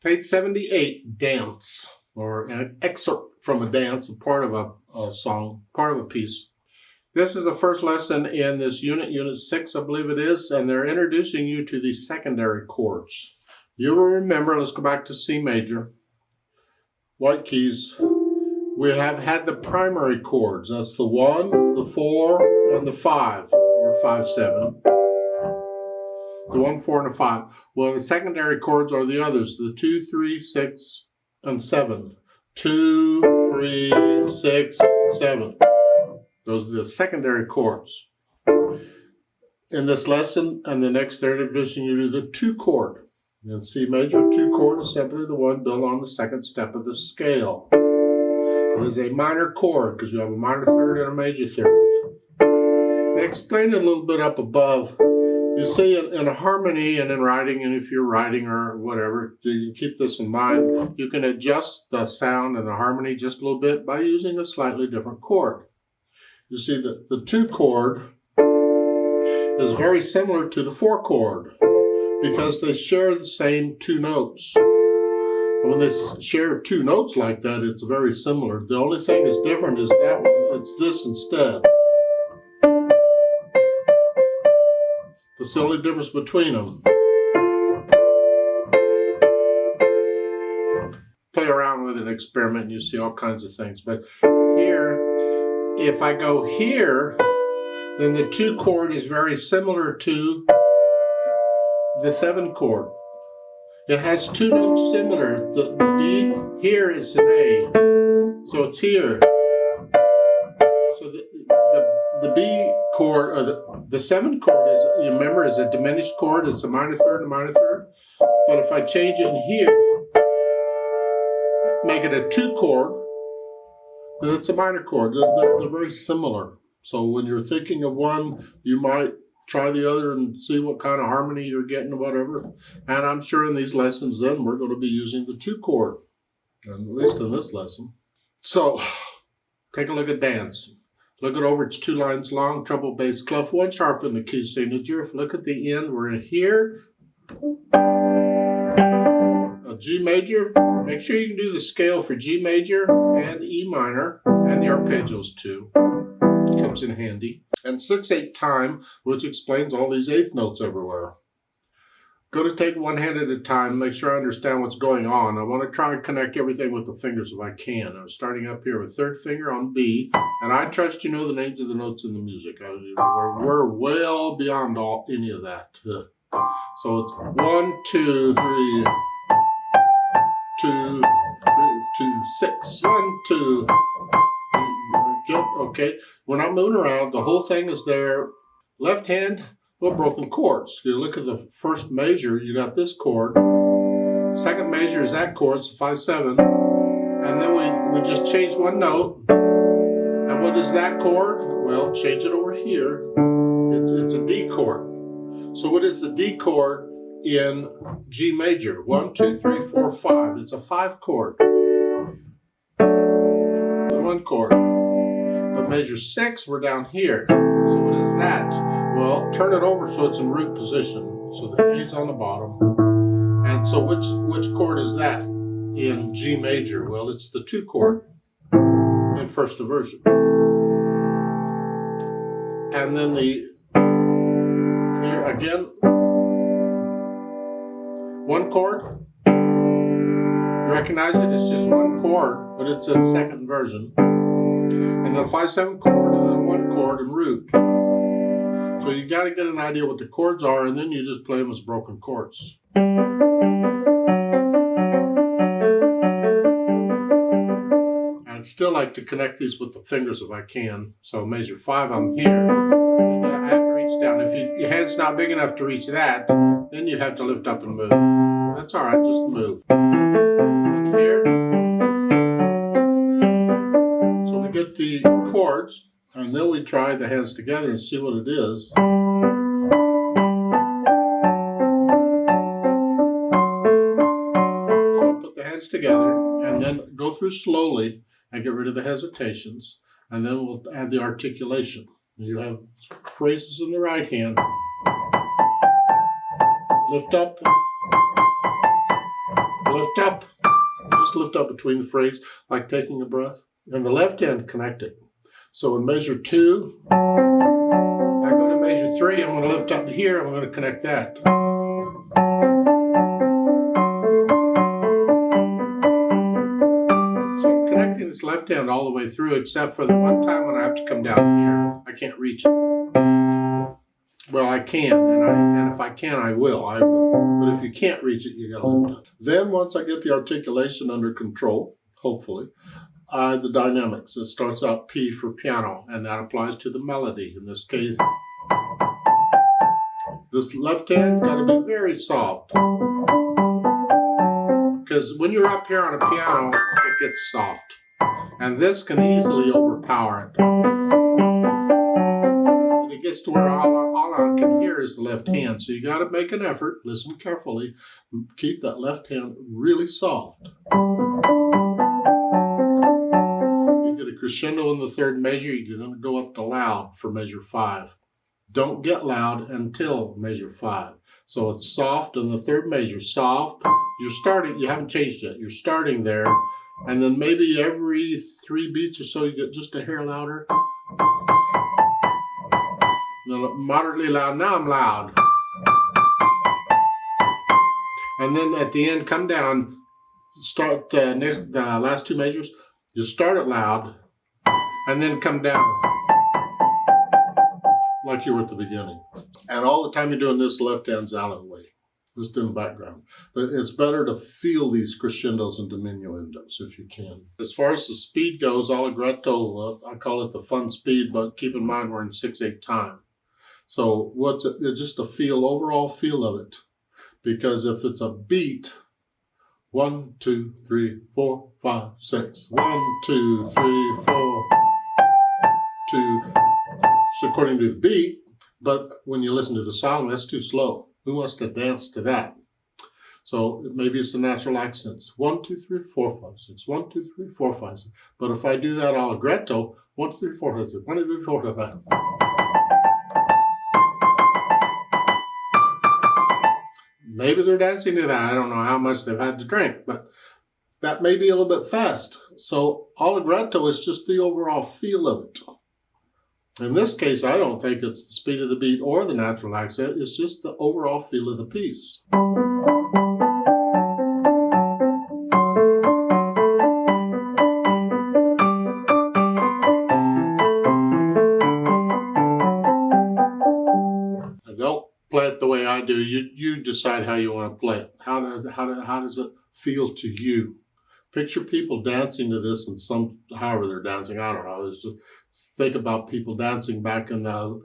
Page 78, Dance, or an excerpt from a dance, a part of a song, part of a piece. This is the first lesson in this unit 6, I believe it is, and they're introducing you to the secondary chords. You will remember, let's go back to C major, white keys. We have had the primary chords. That's the 1, the 4, and the 5, or 5, 7. The 1, 4, and the 5. Well, the secondary chords are the others, the 2, 3, 6, and 7. 2, 3, 6, 7. Those are the secondary chords. In this lesson and the next, they're introducing you to the 2 chord. In C major, 2 chord is simply the one built on the second step of the scale. It is a minor chord because you have a minor third and a major third. They explain it a little bit up above. You see in a harmony and in writing, and if you're writing or whatever, you keep this in mind, you can adjust the sound and the harmony just a little bit by using a slightly different chord. You see that the 2 chord is very similar to the 4 chord because they share the same 2 notes. And when they share 2 notes like that, it's very similar. The only thing that's different is that one. It's this instead. That's the only difference between them. Play around with an experiment and you see all kinds of things. But here, if I go here, then the 2 chord is very similar to the 7 chord. It has 2 notes similar. The B here is an A, so it's here. So the B chord, or the 7 chord, is, you remember, is a diminished chord. It's a minor third and a minor third. But if I change it in here, make it a 2 chord, then it's a minor chord. They're very similar. So when you're thinking of one, you might try the other and see what kind of harmony you're getting or whatever. And I'm sure in these lessons then we're going to be using the 2 chord, at least in this lesson. So take a look at dance. Look it over, it's 2 lines long, treble, bass, clef, 1 sharp in the key signature. Look at the end, we're in here. A G major. Make sure you can do the scale for G major and E minor and the arpeggios too. It comes in handy. And 6/8 time, which explains all these 8th notes everywhere. Go to take one hand at a time, make sure I understand what's going on. I want to try and connect everything with the fingers if I can. I'm starting up here with 3rd finger on B, and I trust you know the names of the notes in the music. We're well beyond any of that. So it's 1, 2, 3, 2, 3, 2, 6, 1, 2. Okay, we're not moving around. The whole thing is there. Left hand, well, broken chords. You look at the first measure, you got this chord. Second measure is that chord, so 5, 7. And then we just change 1 note. And what is that chord? Well, change it over here. It's a D chord. So what is the D chord in G major? 1, 2, 3, 4, 5. It's a 5 chord. The 1 chord. But measure 6, we're down here. So what is that? Well, turn it over so it's in root position. So the A's on the bottom. And so which chord is that in G major? Well, it's the 2 chord in first inversion. And then here again, 1 chord. You recognize it? It's just 1 chord, but it's in second inversion. And then 5, 7 chord, and then 1 chord in root. So you got to get an idea what the chords are, and then you just play them as broken chords. I'd still like to connect these with the fingers if I can. So measure 5, I'm here. And I have to reach down. If your hand's not big enough to reach that, then you have to lift up and move. That's all right, just move. And here. So we get the chords, and then we try the hands together and see what it is. So I'll put the hands together, and then go through slowly and get rid of the hesitations, and then we'll add the articulation. You have phrases in the right hand. Lift up, lift up. Just lift up between the phrase, like taking a breath. And the left hand connected. So in measure 2, I go to measure 3, I'm going to lift up here, I'm going to connect that. So I'm connecting this left hand all the way through, except for the one time when I have to come down here. I can't reach it. Well, I can, and if I can, I will. But if you can't reach it, you got to lift up. Then once I get the articulation under control, hopefully, the dynamics. It starts out P for piano, and that applies to the melody. In this case, this left hand got to be very soft. Because when you're up here on a piano, it gets soft. And this can easily overpower it. And it gets to where all I can hear is the left hand. So you got to make an effort, listen carefully, keep that left hand really soft. Crescendo in the third measure, you're going to go up to loud for measure 5. Don't get loud until measure 5. So it's soft in the third measure, soft. You're starting, you haven't changed yet. You're starting there, and then maybe every 3 beats or so you get just a hair louder. Then moderately loud, now I'm loud. And then at the end, come down, start the last 2 measures. You start it loud, and then come down like you were at the beginning. And all the time you're doing this, left hand's out of the way, just in the background. But it's better to feel these crescendos and diminuendos if you can. As far as the speed goes, allegretto, I call it the fun speed, but keep in mind we're in 6/8 time. So it's just a feel, overall feel of it. Because if it's a beat, 1, 2, 3, 4, 5, 6. 1, 2, 3, 4, 2. So according to the beat, but when you listen to the song, that's too slow. Who wants to dance to that? So maybe it's the natural accents. 1, 2, 3, 4, 5, 6. 1, 2, 3, 4, 5, 6. But if I do that allegretto, 1, 2, 3, 4, 5, 6. 1, 2, 3, 4, 5, 5. Maybe they're dancing to that. I don't know how much they've had to drink, but that may be a little bit fast. So allegretto is just the overall feel of it. In this case, I don't think it's the speed of the beat or the natural accent. It's just the overall feel of the piece. Don't play it the way I do. You decide how you want to play it. How does it feel to you? Picture people dancing to this, and however they're dancing, I don't know. Think about people dancing back in around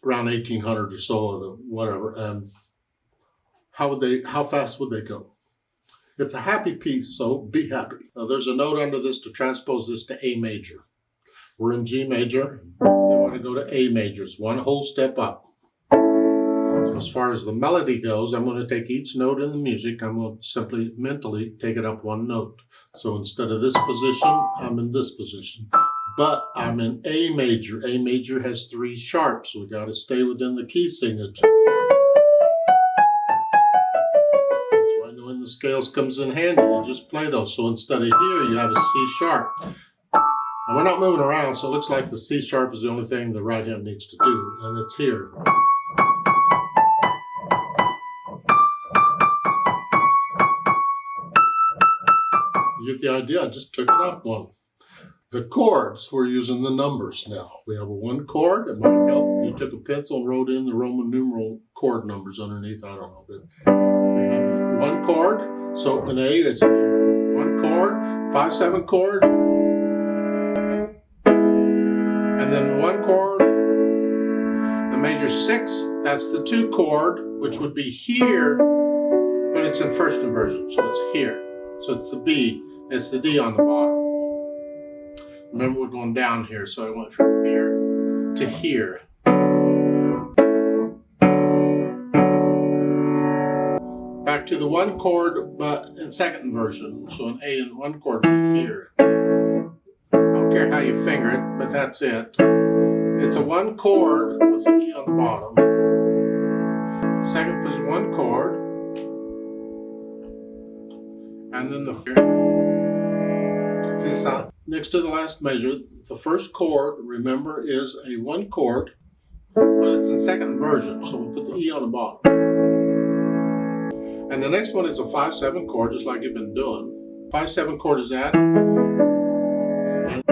1800 or so, or whatever, and how fast would they go? It's a happy piece, so be happy. Now, there's a note under this to transpose this to A major. We're in G major. They want to go to A major. It's one whole step up. So as far as the melody goes, I'm going to take each note in the music. I'm going to simply mentally take it up one note. So instead of this position, I'm in this position. But I'm in A major. A major has 3 sharps. So we got to stay within the key signature. That's why knowing the scales comes in handy. You just play those. So instead of here, you have a C sharp. And we're not moving around, so it looks like the C sharp is the only thing the right hand needs to do. And it's here. You get the idea? I just took it up one. The chords, we're using the numbers now. We have a 1 chord. It might help if you took a pencil and wrote in the Roman numeral chord numbers underneath. I don't know. But we have 1 chord. So an A, it's 1 chord, 5/7 chord. And then 1 chord. The measure 6, that's the 2 chord, which would be here, but it's in first inversion, so it's here. So it's the B, it's the D on the bottom. Remember, we're going down here, so I went from here to here. Back to the 1 chord, but in second inversion, so an A and 1 chord here. I don't care how you finger it, but that's it. It's a 1 chord with an E on the bottom. Second is 1 chord. And then see, so next to the last measure, the first chord, remember, is a 1 chord, but it's in second inversion, so we'll put the E on the bottom. And the next one is a 5/7 chord, just like you've been doing. 5/7 chord is that. And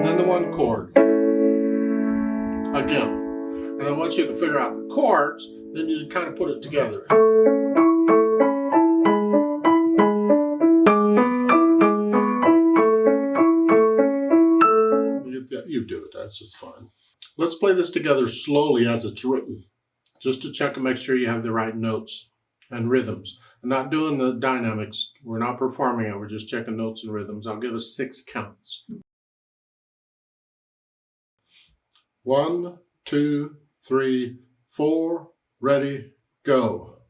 then the 1 chord. Again. And then once you can figure out the chords, then you kind of put it together. You do it, that's just fine. Let's play this together slowly as it's written, just to check and make sure you have the right notes and rhythms. I'm not doing the dynamics, we're not performing it, we're just checking notes and rhythms. I'll give us 6 counts. 1, 2, 3, 4, ready, go.